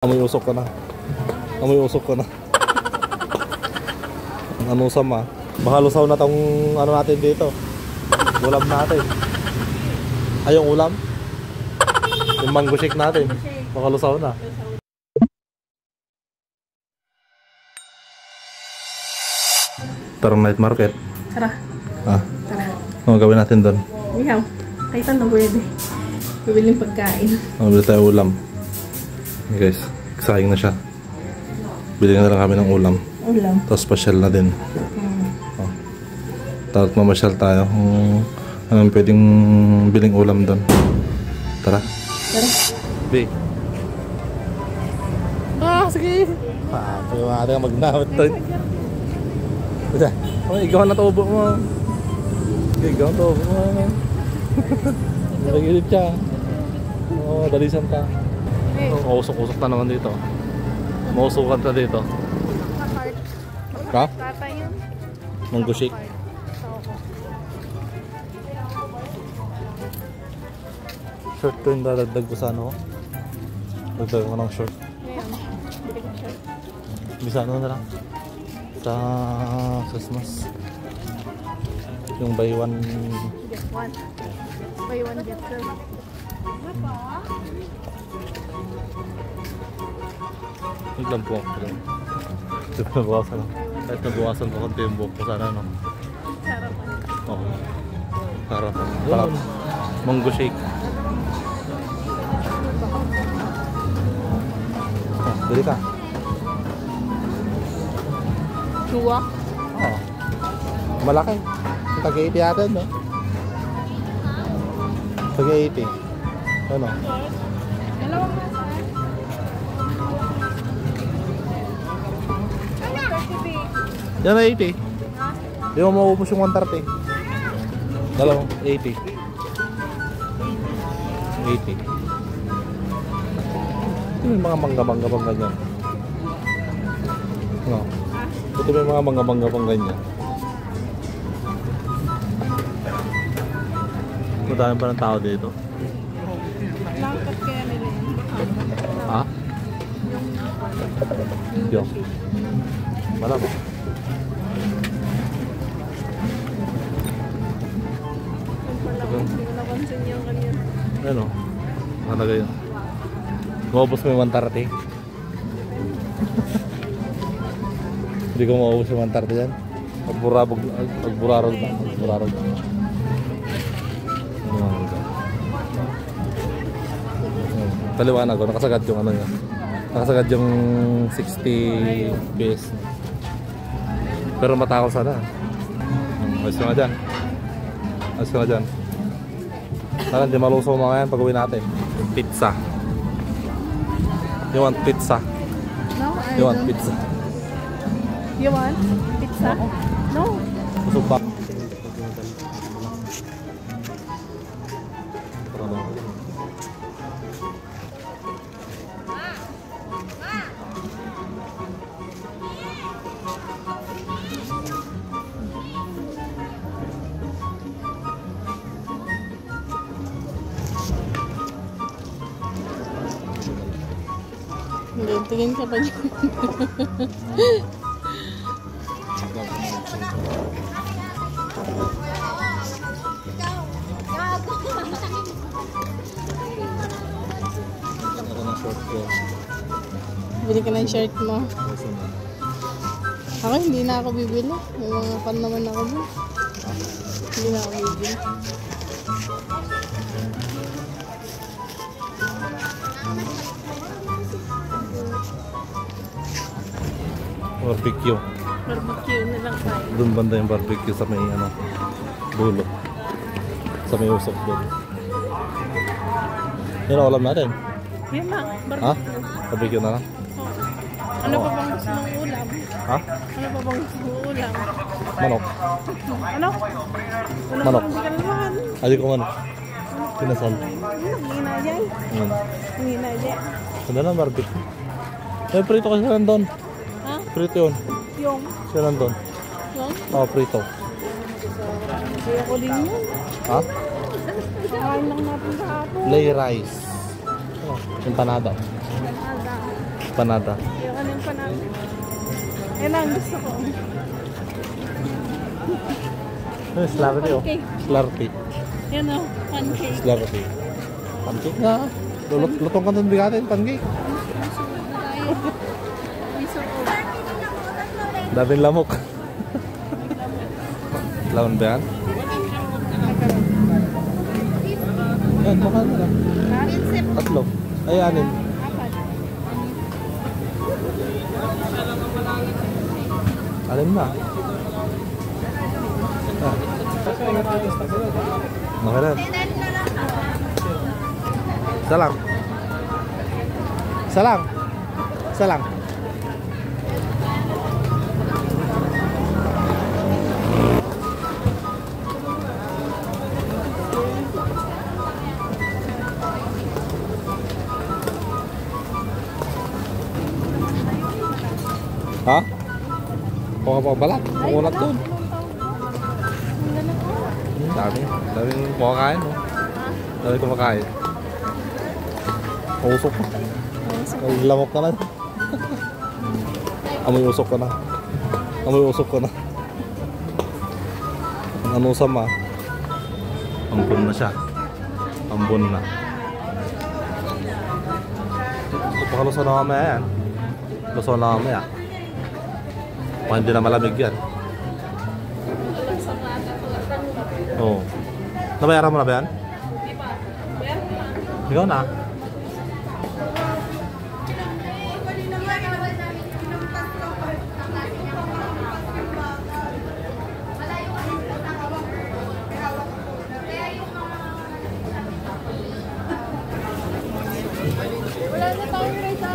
Amoy usok ka na. Amoy usok ka na. Ano sama? Baka lusaw na tong ano natin dito. Ulam natin. Ay, yung ulam? Yung mango shake natin. Baka lusaw na. Tara night market. Tara. Ah. Tara. Ano gawin natin doon? Ikaw. Kahit ano pwede. Bibiling pagkain. Bili tayo ulam. Okay guys, sayang na siya. Bili na lang kami ng ulam. Ulam. Tapos pasyal na din. Oh. Tapos mamasyal tayo kung anong pwedeng biling ulam doon. Tara. Tara. B. Sige. Tayo natin magnawit tayo. Ikaw na tubo mo. Ikaw na tubo mo. Nagilip siya. Dalisan ka. Usok-usok na naman dito. Mausukan na dito. Ha? Mango shake. Short ko yung dadagdag ko sa ano. Dagdag ko ng short. Bisa ano na lang. Sa Christmas. Yung buy one get one. Buy one get two. Naglang po ako lang. Nabawasan. Kahit nabawasan ko konti yung buhok ko sana no. Harapan. Oo. Harapan. Parang mango shake. Oh, bili ka. Luwa? Oo. Malaki. Tag-80 natin no? Tag-80. Ano? Dalawang masa. Yan na 80. Di mo maubos yung 130. Dalawang 80. 80. Ito may mga mangga-mangga pang ganyan. No. Ito may mga mangga-mangga pang ganyan. Madami pa ng tao dito. Langkat kaya nila yan. Ha? Yung. Wala ba? Napansin yung kanyan. Ano? Nakalaga yun. Maubos mo yung 130. Hindi ko maubos yung 130 yan. Agburarog na. Agburarog na. Kaliwanag ko. Nakasagad yung ano niya. Nakasagad yung 60 PS. Pero matakaw sana. Ayos ka nga dyan. Ayos ka nga dyan. Sana hindi malusaw mga yan pag uwi natin. Pizza. You want pizza? No, I You want don't. pizza? You want pizza? No. Busog pa. Hindi, tingin ka pa dyan. Bili ka ng shirt mo. Ako, hindi na ako bibili. May mga pan naman ako mo. Hindi na ako bibili. Barbecue. Barbecue na lang tayo. Doon banda yung barbecue sa may ano, dulo. Sa may usok doon. Yan ang ulam natin. Yan lang, Ha? barbecue. Barbecue na lang. Ano pa bang gusto mong ulam? Ha? Ano pa bang gusto mong ulam? Manok. Ano? Ano Manok. Hindi ka naman. Adi ko manok. Pinasal. Hindi na dyan. Hindi na dyan. Sanda lang barbecue. May prito kasi sila nandun. Ha? Prito yun. Yung? Sila nandun. Yung? Oo, prito. Kaya ko din yun. Ha? Kakain lang natin kahapon. Lay rice. Empanada. Empanada. Empanada. Yung ano yung panalo. Yan ang gusto ko. Slurpee oh. Pancake. Slurpee. Yan o, pancake. Slurpee. Pancake nga. Lutong ka doon bigatin, pancake. Daming lamok. Lawan ba yan? Yan, baka na lang. Tatlo. Ay, 6. Alim na. Ah. Okay na. Isa lang. Isa lang. Isa lang. Ha? Kuha ka pa balat. Kukunat doon. Dami. Daming kumakain. No? Dami kumakain. Usok ka. Lamok ka na. Amoy usok ka na. Amoy usok ka na. Ang anusam ah. Ambon na siya. Ambon na. Pakaluso na mamaya yan. Luso na mamaya. Baka hindi na malamig yan. Oo. Nabayaran mo na ba yan? Ikaw na.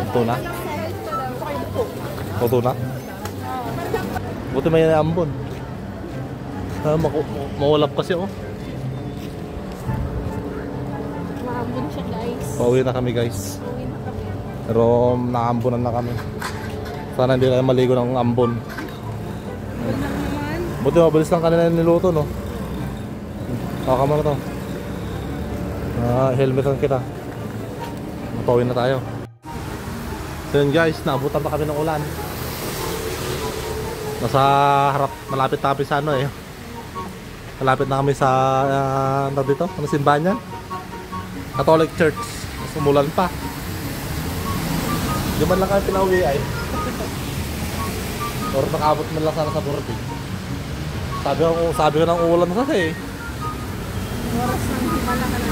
Ito na? Ito na? Buti may ambon. Mawalap kasi oh. Maambon siya guys. Pauwi na kami guys. Pauwi na kami. Pero nakaambonan na kami. Sana hindi na maligo ng ambon. Buti mabilis lang kanina yung niluto no. Kakama na to. Helmetan kita. Pauwi na tayo. So yun guys, naabutan pa kami ng ulan. Nasa harap, malapit na kami sa ano eh. Malapit na kami sa ano dito? Ano simbahan yan? Catholic Church. Mas umulan pa. Di man lang kami pinauwi ay. Or nakaabot man lang sana sa Bordi. Sabi ko ng ulan na kasi eh. Oras ng himala ka na.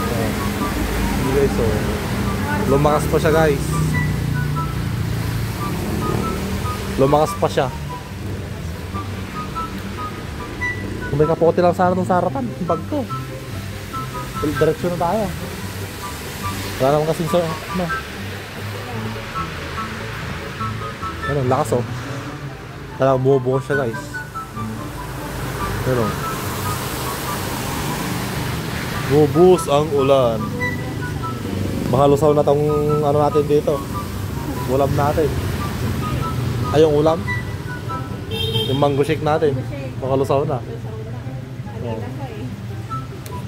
Hindi guys, so lumakas pa siya guys. Lumakas pa siya. Kung may kapote lang sana itong sarapan, yung bag ko. Direksyon na tayo. Wala naman kasing so, ano. Ano, lakas oh. Talagang bumubuhos siya guys. Pero bumubuhos ang ulan. Makalusaw na tong ano natin dito. Ulam natin. Ay, yung ulam? Yung mango shake natin. Makalusaw na.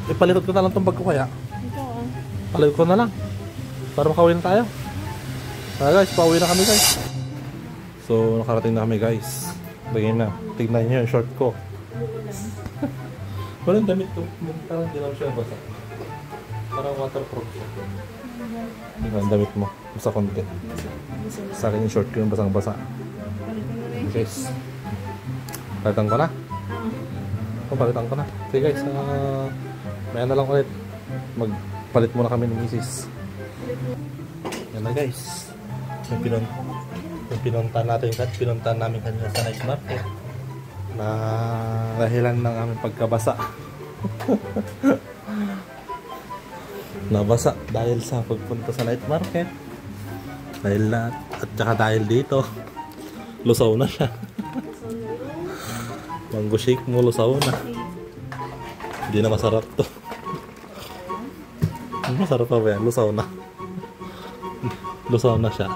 Ipalitot ko na lang itong bag ko kaya. Palitot ko na lang. Para makauwi na tayo. Guys, pauwi na kami guys. So, nakarating na kami guys. Lagay na. Tignan nyo yung short ko. Walang damit to. Parang hindi lang siya basa. Parang waterproof siya. Ang damit mo. Basta konti. Sa akin yung short ko yung basang-basa. Guys. Palitan ko na. Palitan ko na. Okay guys. Maya na lang ulit. Magpalit muna kami ng misis. Yan na guys. Yung pinuntahan natin pinuntahan namin kanina sa night market. Na dahilan ng aming pagkabasa. Nabasa dahil sa pagpunta sa night market. Dahil na, at saka dahil dito lusaw na siya. Mango shake mo lusaw na. Hindi na masarap to. Masarap pa ba yan? Lusaw na. Lusaw na siya.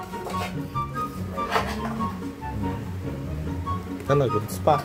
Ano, goods pa.